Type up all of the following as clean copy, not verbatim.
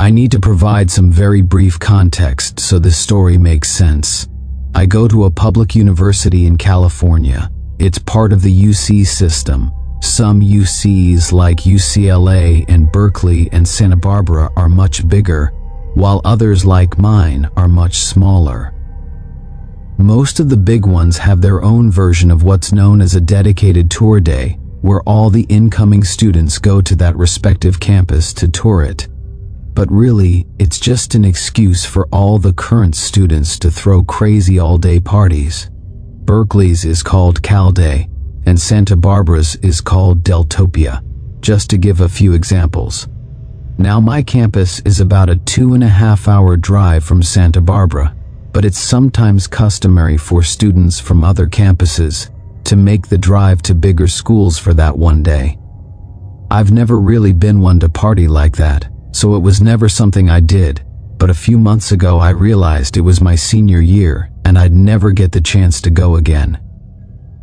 I need to provide some very brief context so this story makes sense. I go to a public university in California. It's part of the UC system. Some UCs like UCLA and Berkeley and Santa Barbara are much bigger, while others like mine are much smaller. Most of the big ones have their own version of what's known as a dedicated tour day, where all the incoming students go to that respective campus to tour it. But really, it's just an excuse for all the current students to throw crazy all-day parties. Berkeley's is called Cal Day, and Santa Barbara's is called Deltopia, just to give a few examples. Now, my campus is about a 2.5-hour drive from Santa Barbara, but it's sometimes customary for students from other campuses to make the drive to bigger schools for that one day. I've never really been one to party like that, so it was never something I did, but a few months ago I realized it was my senior year and I'd never get the chance to go again.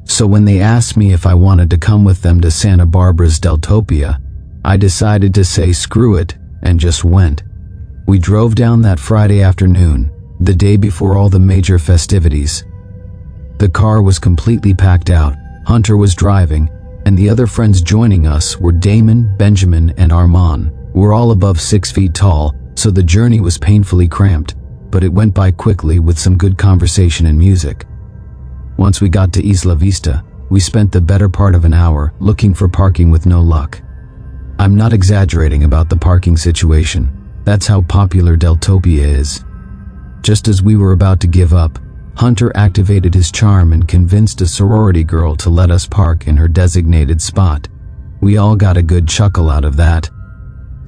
So when they asked me if I wanted to come with them to Santa Barbara's Deltopia, I decided to say screw it and just went. We drove down that Friday afternoon, the day before all the major festivities. The car was completely packed out, Hunter was driving, and the other friends joining us were Damon, Benjamin, and Armand. We're all above 6 feet tall, so the journey was painfully cramped, but it went by quickly with some good conversation and music. Once we got to Isla Vista, we spent the better part of an hour looking for parking with no luck. I'm not exaggerating about the parking situation. That's how popular Deltopia is. Just as we were about to give up, Hunter activated his charm and convinced a sorority girl to let us park in her designated spot. We all got a good chuckle out of that.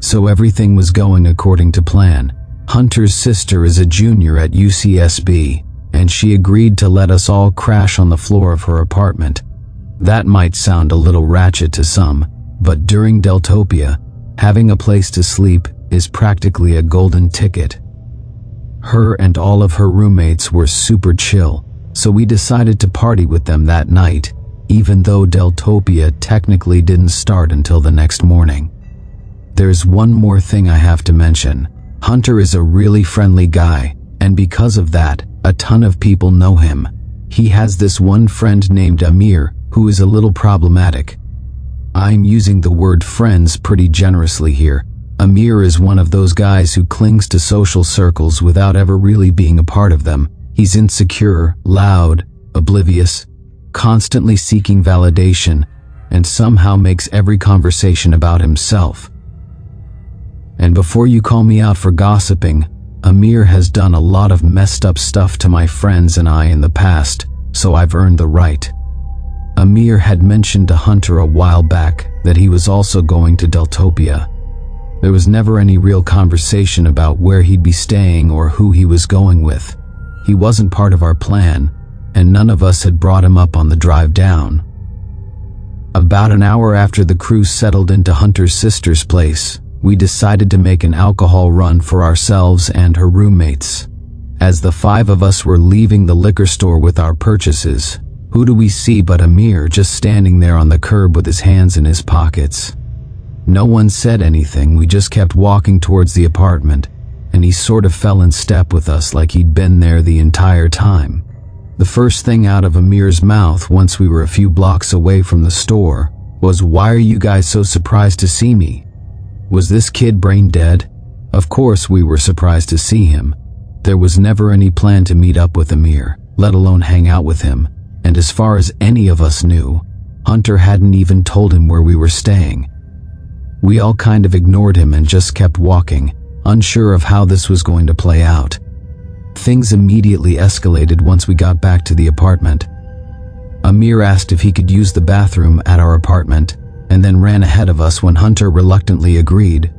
So everything was going according to plan. Hunter's sister is a junior at UCSB, and she agreed to let us all crash on the floor of her apartment. That might sound a little ratchet to some, but during Deltopia, having a place to sleep is practically a golden ticket. Her and all of her roommates were super chill, so we decided to party with them that night, even though Deltopia technically didn't start until the next morning. There's one more thing I have to mention. Hunter is a really friendly guy, and because of that, a ton of people know him. He has this one friend named Amir, who is a little problematic. I'm using the word friends pretty generously here. Amir is one of those guys who clings to social circles without ever really being a part of them. He's insecure, loud, oblivious, constantly seeking validation, and somehow makes every conversation about himself. And before you call me out for gossiping, Amir has done a lot of messed up stuff to my friends and I in the past, so I've earned the right. Amir had mentioned to Hunter a while back that he was also going to Deltopia. There was never any real conversation about where he'd be staying or who he was going with. He wasn't part of our plan, and none of us had brought him up on the drive down. About an hour after the crew settled into Hunter's sister's place, we decided to make an alcohol run for ourselves and her roommates. As the 5 of us were leaving the liquor store with our purchases, who do we see but Amir just standing there on the curb with his hands in his pockets. No one said anything, we just kept walking towards the apartment, and he sort of fell in step with us like he'd been there the entire time. The first thing out of Amir's mouth once we were a few blocks away from the store was, "Why are you guys so surprised to see me?" Was this kid brain dead? Of course we were surprised to see him. There was never any plan to meet up with Amir, let alone hang out with him, and as far as any of us knew, Hunter hadn't even told him where we were staying. We all kind of ignored him and just kept walking, unsure of how this was going to play out. Things immediately escalated once we got back to the apartment. Amir asked if he could use the bathroom at our apartment, and then ran ahead of us when Hunter reluctantly agreed.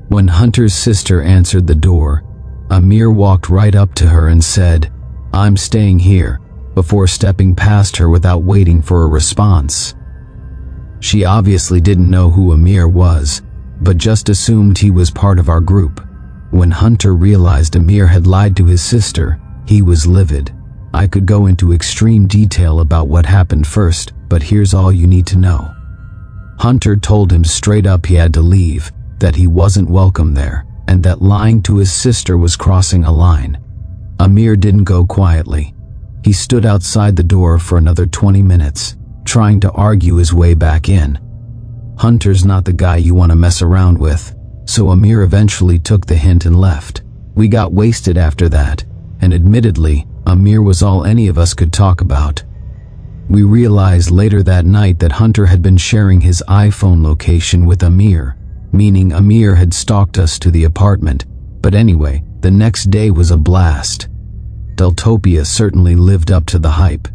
When Hunter's sister answered the door, Amir walked right up to her and said, "I'm staying here," before stepping past her without waiting for a response. She obviously didn't know who Amir was, but just assumed he was part of our group. When Hunter realized Amir had lied to his sister, he was livid. I could go into extreme detail about what happened first, but here's all you need to know. Hunter told him straight up he had to leave, that he wasn't welcome there. and that lying to his sister was crossing a line. Amir didn't go quietly. He stood outside the door for another 20 minutes, trying to argue his way back in. Hunter's not the guy you want to mess around with, so Amir eventually took the hint and left. We got wasted after that, and admittedly, Amir was all any of us could talk about. We realized later that night that Hunter had been sharing his iPhone location with Amir, meaning Amir had stalked us to the apartment. But anyway, the next day was a blast. Deltopia certainly lived up to the hype.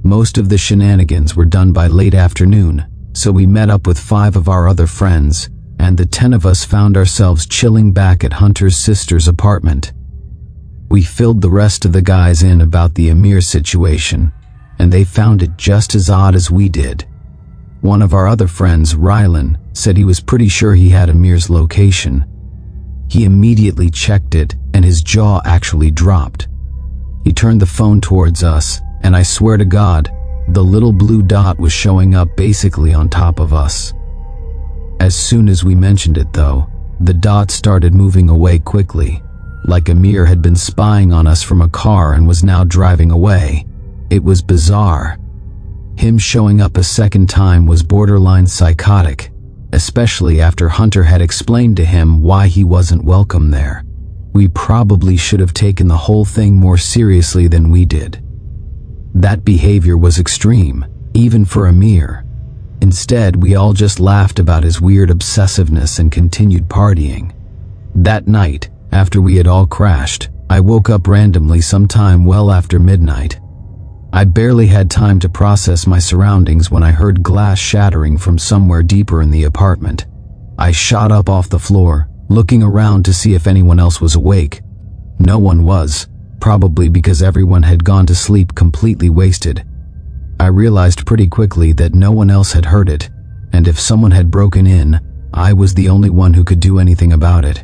Most of the shenanigans were done by late afternoon, so we met up with 5 of our other friends, and the 10 of us found ourselves chilling back at Hunter's sister's apartment. We filled the rest of the guys in about the Amir situation, and they found it just as odd as we did. One of our other friends, Rylan, said he was pretty sure he had Amir's location. He immediately checked it, and his jaw actually dropped. He turned the phone towards us, and I swear to God, the little blue dot was showing up basically on top of us. As soon as we mentioned it though, the dot started moving away quickly, like Amir had been spying on us from a car and was now driving away. It was bizarre. Him showing up a second time was borderline psychotic, especially after Hunter had explained to him why he wasn't welcome there. We probably should have taken the whole thing more seriously than we did. That behavior was extreme, even for Amir. Instead, we all just laughed about his weird obsessiveness and continued partying. That night, after we had all crashed, I woke up randomly sometime well after midnight. I barely had time to process my surroundings when I heard glass shattering from somewhere deeper in the apartment. I shot up off the floor, looking around to see if anyone else was awake. No one was, probably because everyone had gone to sleep completely wasted. I realized pretty quickly that no one else had heard it, and if someone had broken in, I was the only one who could do anything about it.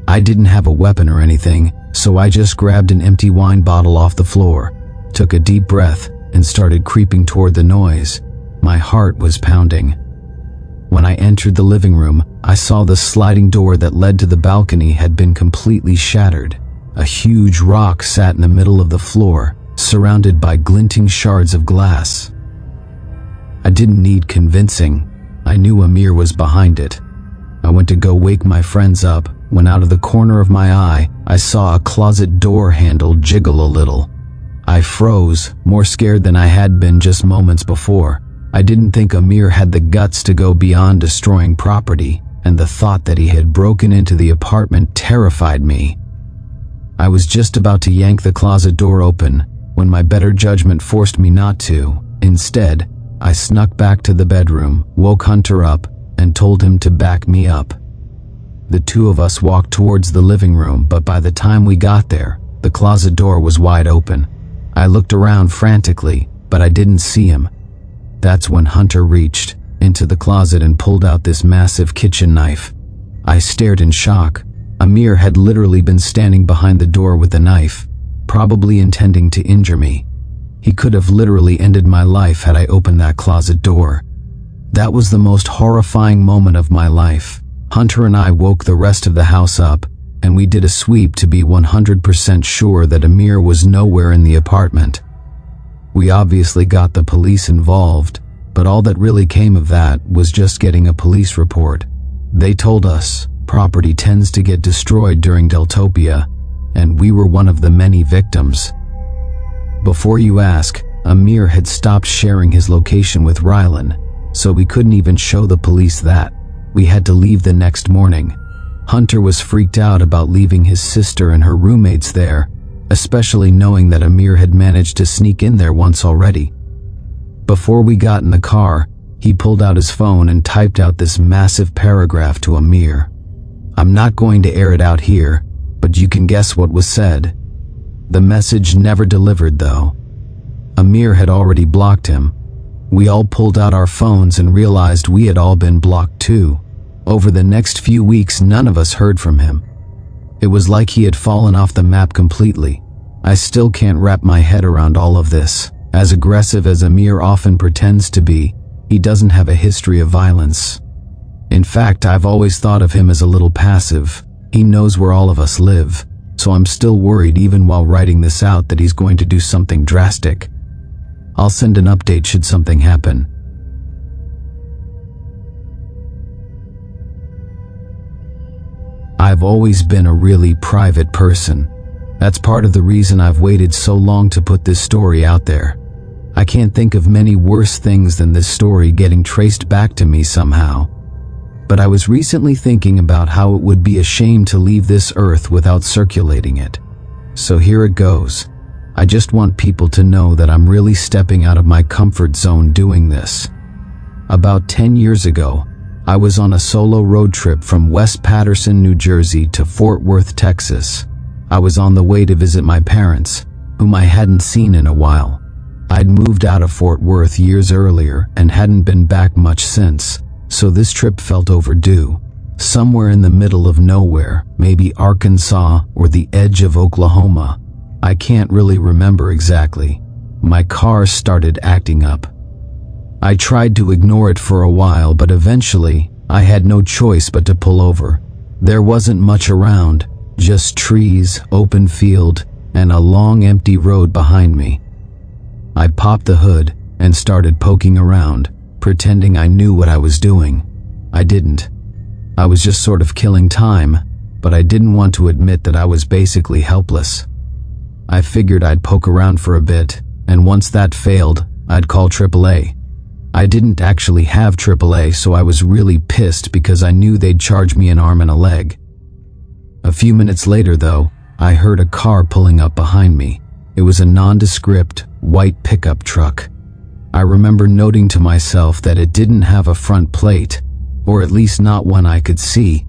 I didn't have a weapon or anything, so I just grabbed an empty wine bottle off the floor, took a deep breath, and started creeping toward the noise. My heart was pounding. When I entered the living room, I saw the sliding door that led to the balcony had been completely shattered. A huge rock sat in the middle of the floor, surrounded by glinting shards of glass. I didn't need convincing. I knew Amir was behind it. I went to go wake my friends up, when out of the corner of my eye, I saw a closet door handle jiggle a little. I froze, more scared than I had been just moments before. I didn't think Amir had the guts to go beyond destroying property, and the thought that he had broken into the apartment terrified me. I was just about to yank the closet door open, when my better judgment forced me not to. Instead, I snuck back to the bedroom, woke Hunter up, and told him to back me up. The 2 of us walked towards the living room, but by the time we got there, the closet door was wide open. I looked around frantically, but I didn't see him. That's when Hunter reached into the closet and pulled out this massive kitchen knife. I stared in shock. Amir had literally been standing behind the door with the knife, probably intending to injure me. He could have literally ended my life had I opened that closet door. That was the most horrifying moment of my life. Hunter and I woke the rest of the house up, and we did a sweep to be 100% sure that Amir was nowhere in the apartment. We obviously got the police involved, but all that really came of that was just getting a police report. They told us property tends to get destroyed during Deltopia, and we were one of the many victims. Before you ask, Amir had stopped sharing his location with Rylan, so we couldn't even show the police that. We had to leave the next morning. Hunter was freaked out about leaving his sister and her roommates there, especially knowing that Amir had managed to sneak in there once already. Before we got in the car, he pulled out his phone and typed out this massive paragraph to Amir. I'm not going to air it out here, but you can guess what was said. The message never delivered though. Amir had already blocked him. We all pulled out our phones and realized we had all been blocked too. Over the next few weeks, none of us heard from him. It was like he had fallen off the map completely. I still can't wrap my head around all of this. As aggressive as Amir often pretends to be, he doesn't have a history of violence. In fact, I've always thought of him as a little passive. He knows where all of us live, so I'm still worried even while writing this out that he's going to do something drastic. I'll send an update should something happen. I've always been a really private person. That's part of the reason I've waited so long to put this story out there. I can't think of many worse things than this story getting traced back to me somehow. But I was recently thinking about how it would be a shame to leave this earth without circulating it. So here it goes. I just want people to know that I'm really stepping out of my comfort zone doing this. About 10 years ago, I was on a solo road trip from West Patterson, New Jersey to Fort Worth, Texas. I was on the way to visit my parents, whom I hadn't seen in a while. I'd moved out of Fort Worth years earlier and hadn't been back much since, so this trip felt overdue. Somewhere in the middle of nowhere, maybe Arkansas or the edge of Oklahoma. I can't really remember exactly. My car started acting up. I tried to ignore it for a while, but eventually, I had no choice but to pull over. There wasn't much around, just trees, open field, and a long empty road behind me. I popped the hood and started poking around, pretending I knew what I was doing. I didn't. I was just sort of killing time, but I didn't want to admit that I was basically helpless. I figured I'd poke around for a bit, and once that failed, I'd call AAA. I didn't actually have AAA, so I was really pissed because I knew they'd charge me an arm and a leg. A few minutes later, though, I heard a car pulling up behind me. It was a nondescript, white pickup truck. I remember noting to myself that it didn't have a front plate, or at least not one I could see.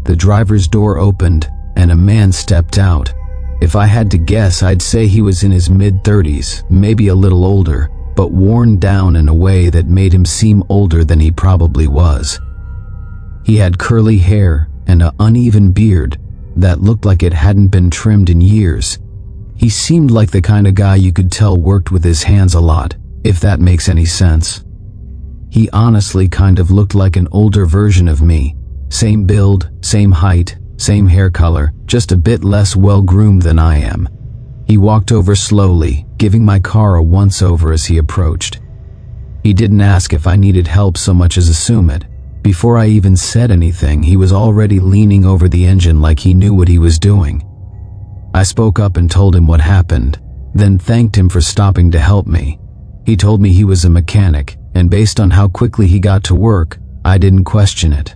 The driver's door opened, and a man stepped out. If I had to guess, I'd say he was in his mid-30s, maybe a little older, but worn down in a way that made him seem older than he probably was. He had curly hair and an uneven beard that looked like it hadn't been trimmed in years. He seemed like the kind of guy you could tell worked with his hands a lot, if that makes any sense. He honestly kind of looked like an older version of me. Same build, same height, same hair color, just a bit less well-groomed than I am. He walked over slowly, giving my car a once-over as he approached. He didn't ask if I needed help so much as assume it. Before I even said anything, he was already leaning over the engine like he knew what he was doing. I spoke up and told him what happened, then thanked him for stopping to help me. He told me he was a mechanic, and based on how quickly he got to work, I didn't question it.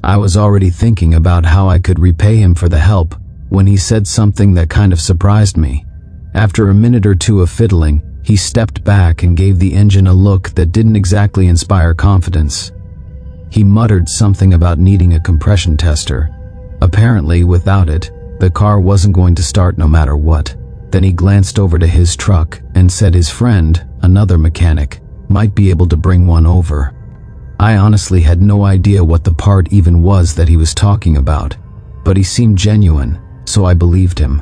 I was already thinking about how I could repay him for the help when he said something that kind of surprised me. After a minute or two of fiddling, he stepped back and gave the engine a look that didn't exactly inspire confidence. He muttered something about needing a compression tester. Apparently, without it, the car wasn't going to start no matter what. Then he glanced over to his truck and said his friend, another mechanic, might be able to bring one over. I honestly had no idea what the part even was that he was talking about, but he seemed genuine, so I believed him.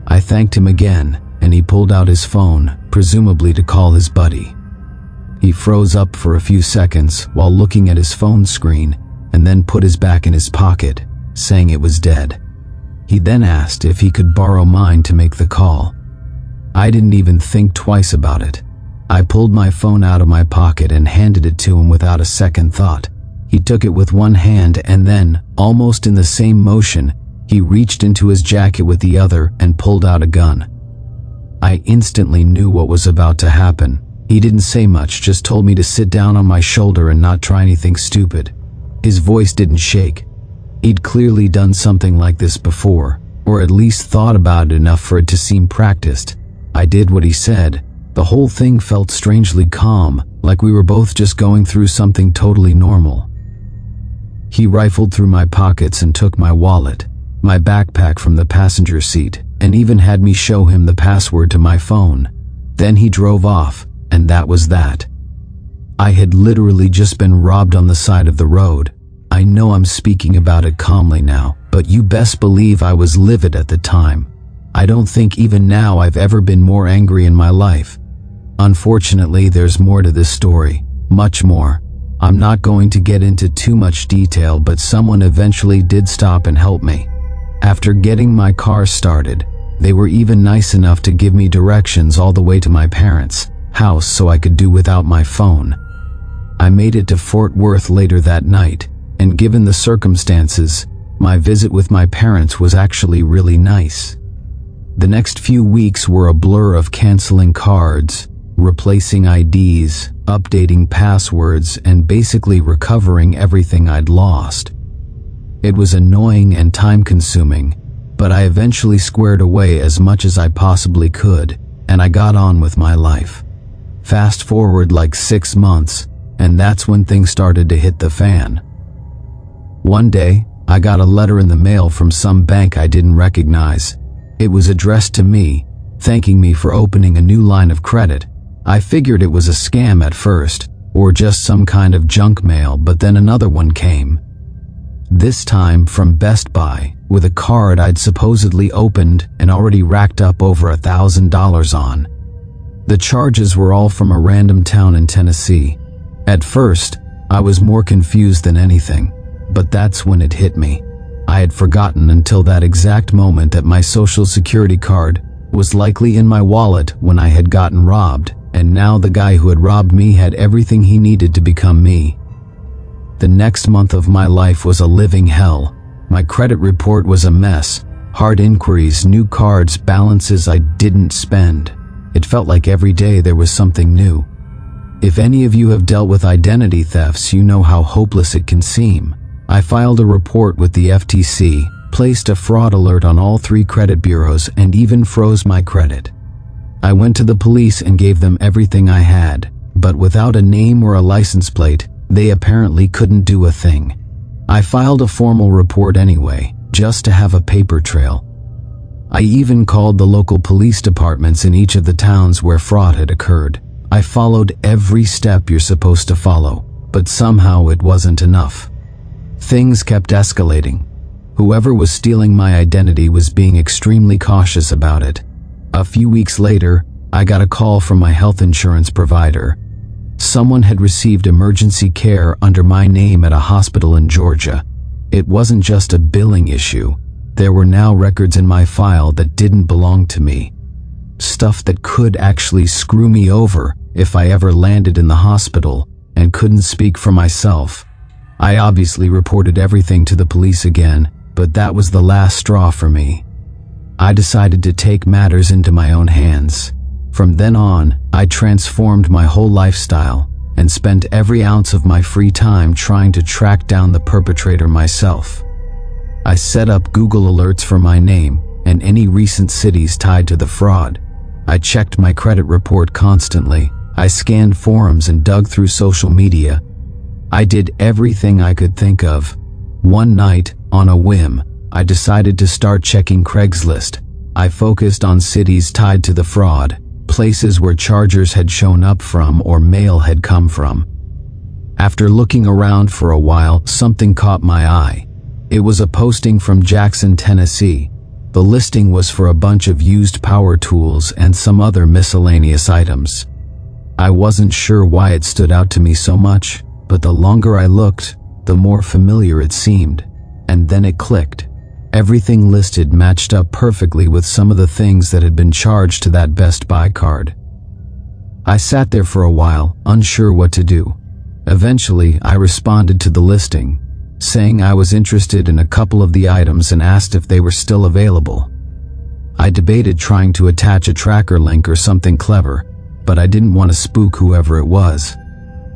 I thanked him again, and he pulled out his phone, presumably to call his buddy. He froze up for a few seconds while looking at his phone screen, and then put his back in his pocket, saying it was dead. He then asked if he could borrow mine to make the call. I didn't even think twice about it. I pulled my phone out of my pocket and handed it to him without a second thought. He took it with one hand and then, almost in the same motion, he reached into his jacket with the other and pulled out a gun. I instantly knew what was about to happen. He didn't say much, just told me to sit down on my shoulder and not try anything stupid. His voice didn't shake. He'd clearly done something like this before, or at least thought about it enough for it to seem practiced. I did what he said. The whole thing felt strangely calm, like we were both just going through something totally normal. He rifled through my pockets and took my wallet, my backpack from the passenger seat, and even had me show him the password to my phone. Then he drove off, and that was that. I had literally just been robbed on the side of the road. I know I'm speaking about it calmly now, but you best believe I was livid at the time. I don't think even now I've ever been more angry in my life. Unfortunately, there's more to this story, much more. I'm not going to get into too much detail, but someone eventually did stop and help me. After getting my car started, they were even nice enough to give me directions all the way to my parents' house so I could do without my phone. I made it to Fort Worth later that night, and given the circumstances, my visit with my parents was actually really nice. The next few weeks were a blur of canceling cards, replacing IDs, updating passwords, and basically recovering everything I'd lost. It was annoying and time-consuming, but I eventually squared away as much as I possibly could, and I got on with my life. Fast forward like 6 months, and that's when things started to hit the fan. One day, I got a letter in the mail from some bank I didn't recognize. It was addressed to me, thanking me for opening a new line of credit. I figured it was a scam at first, or just some kind of junk mail, but then another one came. This time from Best Buy, with a card I'd supposedly opened and already racked up over $1,000 on. The charges were all from a random town in Tennessee. At first, I was more confused than anything, but that's when it hit me. I had forgotten until that exact moment that my Social Security card was likely in my wallet when I had gotten robbed, and now the guy who had robbed me had everything he needed to become me. The next month of my life was a living hell. My credit report was a mess. Hard inquiries, new cards, balances I didn't spend. It felt like every day there was something new. If any of you have dealt with identity thefts, you know how hopeless it can seem. I filed a report with the FTC, placed a fraud alert on all 3 credit bureaus, and even froze my credit. I went to the police and gave them everything I had, but without a name or a license plate, they apparently couldn't do a thing. I filed a formal report anyway, just to have a paper trail. I even called the local police departments in each of the towns where fraud had occurred. I followed every step you're supposed to follow, but somehow it wasn't enough. Things kept escalating. Whoever was stealing my identity was being extremely cautious about it. A few weeks later, I got a call from my health insurance provider. Someone had received emergency care under my name at a hospital in Georgia. It wasn't just a billing issue. There were now records in my file that didn't belong to me. Stuff that could actually screw me over if I ever landed in the hospital and couldn't speak for myself. I obviously reported everything to the police again, but that was the last straw for me. I decided to take matters into my own hands. From then on, I transformed my whole lifestyle and spent every ounce of my free time trying to track down the perpetrator myself. I set up Google alerts for my name and any recent cities tied to the fraud. I checked my credit report constantly. I scanned forums and dug through social media. I did everything I could think of. One night, on a whim, I decided to start checking Craigslist. I focused on cities tied to the fraud, places where chargers had shown up from or mail had come from. After looking around for a while, something caught my eye. It was a posting from Jackson, Tennessee. The listing was for a bunch of used power tools and some other miscellaneous items. I wasn't sure why it stood out to me so much, but the longer I looked, the more familiar it seemed. And then it clicked. Everything listed matched up perfectly with some of the things that had been charged to that Best Buy card. I sat there for a while, unsure what to do. Eventually, I responded to the listing, saying I was interested in a couple of the items and asked if they were still available. I debated trying to attach a tracker link or something clever, but I didn't want to spook whoever it was.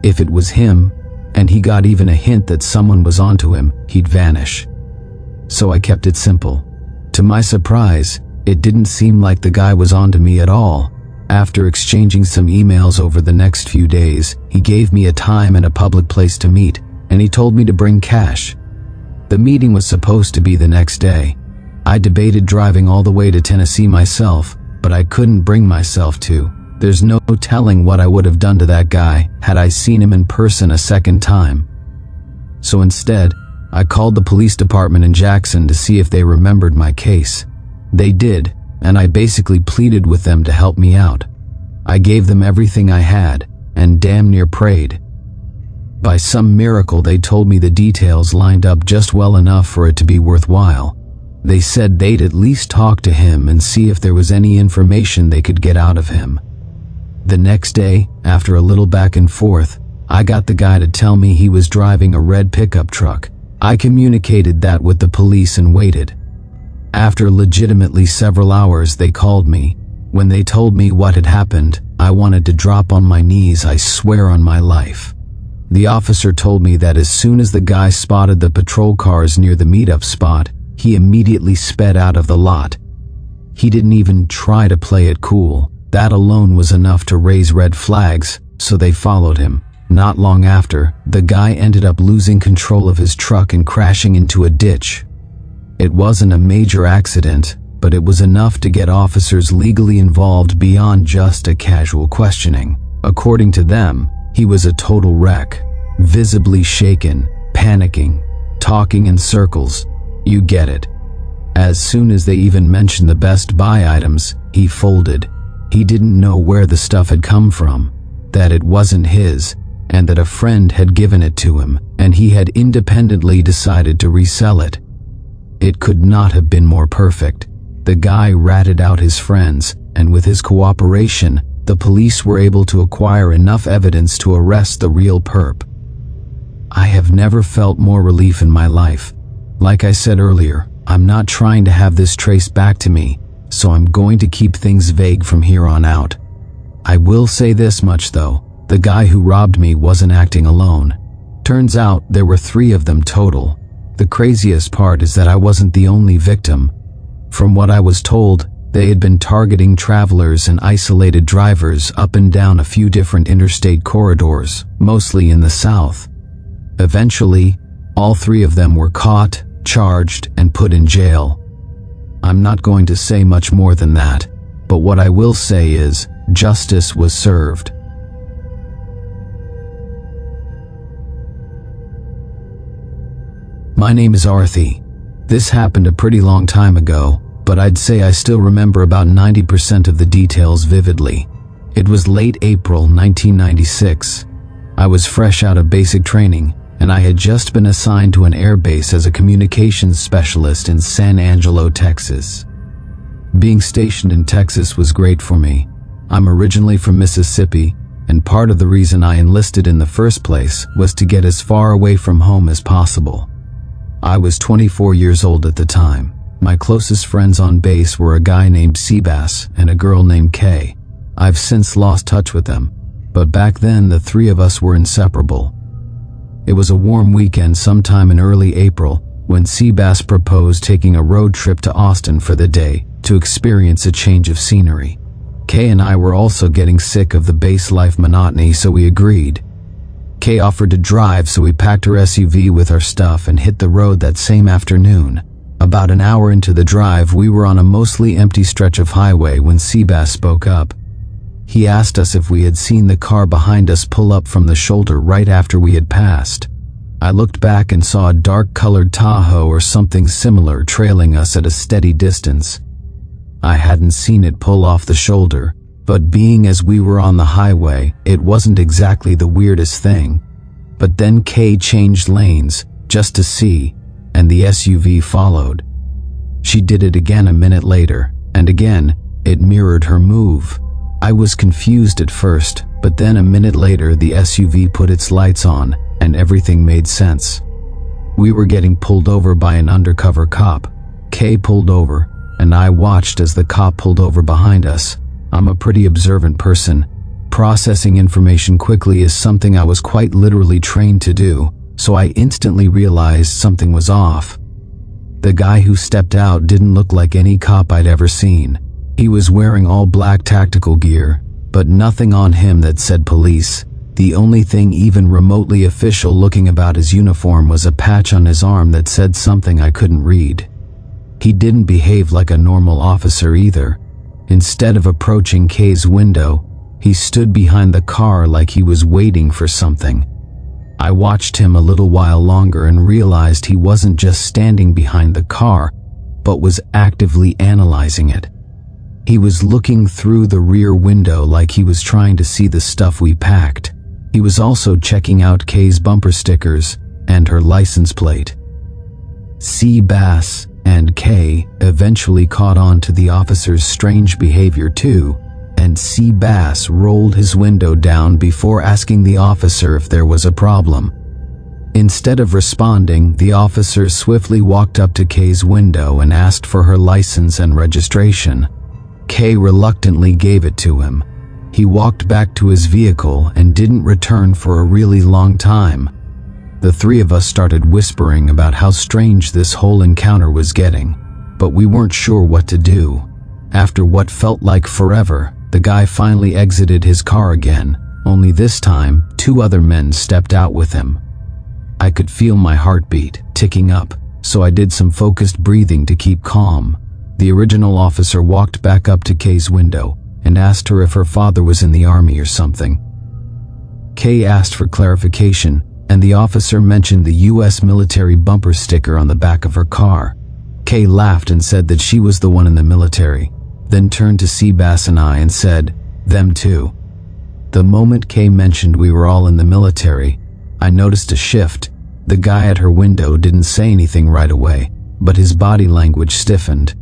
If it was him, and he got even a hint that someone was onto him, he'd vanish. So I kept it simple. To my surprise, it didn't seem like the guy was onto me at all. After exchanging some emails over the next few days, he gave me a time and a public place to meet, and he told me to bring cash. The meeting was supposed to be the next day. I debated driving all the way to Tennessee myself, but I couldn't bring myself to. There's no telling what I would have done to that guy had I seen him in person a second time. So instead, I called the police department in Jackson to see if they remembered my case. They did, and I basically pleaded with them to help me out. I gave them everything I had, and damn near prayed. By some miracle, they told me the details lined up just well enough for it to be worthwhile. They said they'd at least talk to him and see if there was any information they could get out of him. The next day, after a little back and forth, I got the guy to tell me he was driving a red pickup truck. I communicated that with the police and waited. After legitimately several hours, they called me. When they told me what had happened, I wanted to drop on my knees, I swear on my life. The officer told me that as soon as the guy spotted the patrol cars near the meetup spot, he immediately sped out of the lot. He didn't even try to play it cool. That alone was enough to raise red flags, so they followed him. Not long after, the guy ended up losing control of his truck and crashing into a ditch. It wasn't a major accident, but it was enough to get officers legally involved beyond just a casual questioning. According to them, he was a total wreck, visibly shaken, panicking, talking in circles. You get it. As soon as they even mentioned the Best Buy items, he folded. He didn't know where the stuff had come from, that it wasn't his, and that a friend had given it to him, and he had independently decided to resell it. It could not have been more perfect. The guy ratted out his friends, and with his cooperation, the police were able to acquire enough evidence to arrest the real perp. I have never felt more relief in my life. Like I said earlier, I'm not trying to have this traced back to me, so I'm going to keep things vague from here on out. I will say this much though, the guy who robbed me wasn't acting alone. Turns out there were 3 of them total. The craziest part is that I wasn't the only victim. From what I was told, they had been targeting travelers and isolated drivers up and down a few different interstate corridors, mostly in the south. Eventually, all 3 of them were caught, charged, and put in jail. I'm not going to say much more than that, but what I will say is, justice was served. My name is Arthi. This happened a pretty long time ago, but I'd say I still remember about 90% of the details vividly. It was late April 1996. I was fresh out of basic training, and I had just been assigned to an air base as a communications specialist in San Angelo, Texas. Being stationed in Texas was great for me. I'm originally from Mississippi, and part of the reason I enlisted in the first place was to get as far away from home as possible. I was 24 years old at the time. My closest friends on base were a guy named Seabass and a girl named Kay. I've since lost touch with them, but back then the 3 of us were inseparable. It was a warm weekend sometime in early April when Seabass proposed taking a road trip to Austin for the day to experience a change of scenery. Kay and I were also getting sick of the base life monotony, so we agreed. Kay offered to drive, so we packed her SUV with our stuff and hit the road that same afternoon. About an hour into the drive, we were on a mostly empty stretch of highway when Seabass spoke up. He asked us if we had seen the car behind us pull up from the shoulder right after we had passed. I looked back and saw a dark-colored Tahoe or something similar trailing us at a steady distance. I hadn't seen it pull off the shoulder, but being as we were on the highway, it wasn't exactly the weirdest thing. But then Kay changed lanes, just to see, and the SUV followed. She did it again a minute later, and again, it mirrored her move. I was confused at first, but then a minute later the SUV put its lights on, and everything made sense. We were getting pulled over by an undercover cop. Kay pulled over, and I watched as the cop pulled over behind us. I'm a pretty observant person. Processing information quickly is something I was quite literally trained to do, so I instantly realized something was off. The guy who stepped out didn't look like any cop I'd ever seen. He was wearing all black tactical gear, but nothing on him that said police. The only thing even remotely official looking about his uniform was a patch on his arm that said something I couldn't read. He didn't behave like a normal officer either. Instead of approaching Kay's window, he stood behind the car like he was waiting for something. I watched him a little while longer and realized he wasn't just standing behind the car, but was actively analyzing it. He was looking through the rear window like he was trying to see the stuff we packed. He was also checking out Kay's bumper stickers and her license plate. Seabass and Kay eventually caught on to the officer's strange behavior too, and Seabass rolled his window down before asking the officer if there was a problem. Instead of responding, the officer swiftly walked up to Kay's window and asked for her license and registration. Kay reluctantly gave it to him. He walked back to his vehicle and didn't return for a really long time. The three of us started whispering about how strange this whole encounter was getting, but we weren't sure what to do. After what felt like forever, the guy finally exited his car again, only this time, 2 other men stepped out with him. I could feel my heartbeat ticking up, so I did some focused breathing to keep calm. The original officer walked back up to Kay's window and asked her if her father was in the army or something. Kay asked for clarification, and the officer mentioned the U.S. military bumper sticker on the back of her car. Kay laughed and said that she was the one in the military, then turned to Seabass and I and said, "Them too." The moment Kay mentioned we were all in the military, I noticed a shift. The guy at her window didn't say anything right away, but his body language stiffened.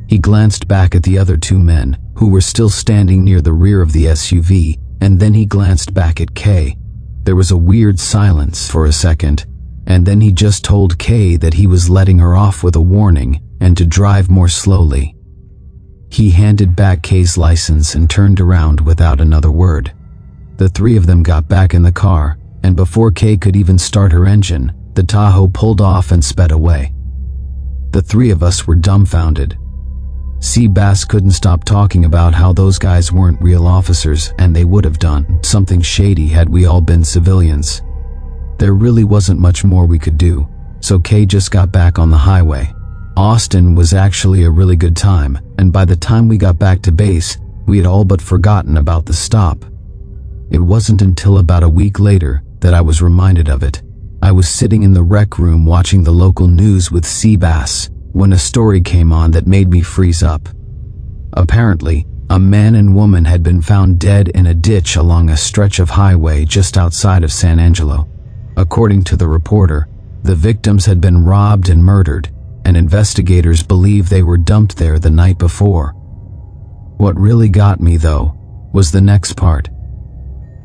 He glanced back at the other 2 men, who were still standing near the rear of the SUV, and then he glanced back at Kay. There was a weird silence for a second, and then he just told Kay that he was letting her off with a warning and to drive more slowly. He handed back Kay's license and turned around without another word. The 3 of them got back in the car, and before Kay could even start her engine, the Tahoe pulled off and sped away. The 3 of us were dumbfounded. Seabass couldn't stop talking about how those guys weren't real officers and they would have done something shady had we all been civilians. There really wasn't much more we could do, so Kay just got back on the highway. Austin was actually a really good time, and by the time we got back to base, we had all but forgotten about the stop. It wasn't until about a week later that I was reminded of it. I was sitting in the rec room watching the local news with Seabass when a story came on that made me freeze up. Apparently, a man and woman had been found dead in a ditch along a stretch of highway just outside of San Angelo. According to the reporter, the victims had been robbed and murdered, and investigators believe they were dumped there the night before. What really got me, though, was the next part.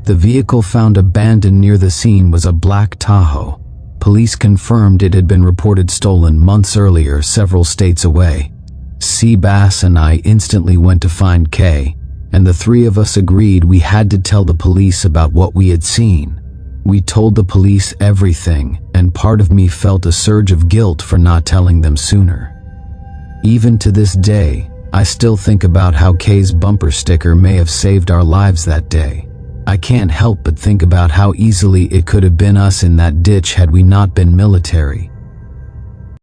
The vehicle found abandoned near the scene was a black Tahoe. Police confirmed it had been reported stolen months earlier several states away. Seabass and I instantly went to find Kay, and the 3 of us agreed we had to tell the police about what we had seen. We told the police everything, and part of me felt a surge of guilt for not telling them sooner. Even to this day, I still think about how Kay's bumper sticker may have saved our lives that day. I can't help but think about how easily it could have been us in that ditch had we not been military.